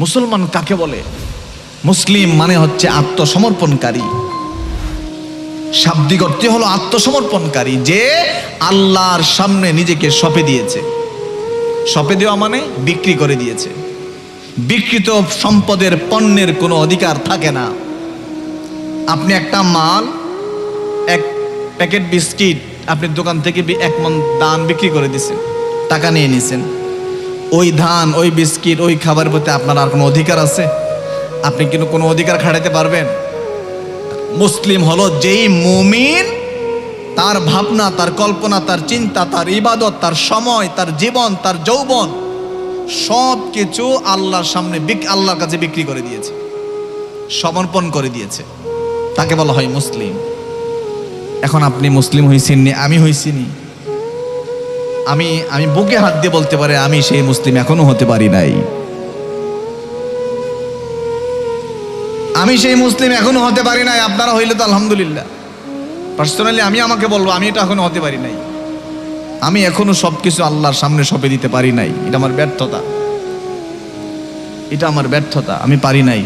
মুসলমান কাকে বলে? মুসলিম মানে হচ্ছে আত্মসমর্পণকারী। শাব্দিক অর্থ হলো আত্মসমর্পণকারী, যে আল্লাহর সামনে নিজেকে সঁপে দিয়েছে। সঁপে দেওয়া মানে বিক্রি করে দিয়েছে। বিকৃত সম্পদের পণ্যের কোনো অধিকার থাকে না। আপনি একটা মাল, এক প্যাকেট বিস্কিট আপনি দোকান থেকে 1 মণ ধান বিক্রি করে দিচ্ছেন, টাকা নিয়ে নিছেন। ওই ধান, ওই বিস্কিট, ওই খাবারের প্রতি আপনার আর কোনো অধিকার আছে? আপনি কিন্তু কোনো অধিকার খাটাতে পারবেন? মুসলিম হলো যেই মুমিন তার ভাবনা, তার কল্পনা, তার চিন্তা, তার ইবাদত, তার সময়, তার জীবন, তার যৌবন সব কিছু আল্লাহর সামনে, আল্লাহর কাছে বিক্রি করে দিয়েছে, সমর্পণ করে দিয়েছে, তাকে বলা হয় মুসলিম। এখন আপনি মুসলিম হয়েছেন নি, আমি হয়েছি নি? আমি বুকে হাত দিয়ে বলতে পারি আমি সেই মুসলিম এখনো হতে পারি নাই। আমি সেই মুসলিম এখনো হতে পারি নাই। আপনারা হইলে তো আলহামদুলিল্লাহ। পার্সোনালি আমি আমাকে বলবো, আমি এটা এখনো হতে পারি নাই। আমি এখনো সবকিছু আল্লাহর সামনে সঁপে দিতে পারি নাই। এটা আমার ব্যর্থতা, এটা আমার ব্যর্থতা, আমি পারি নাই।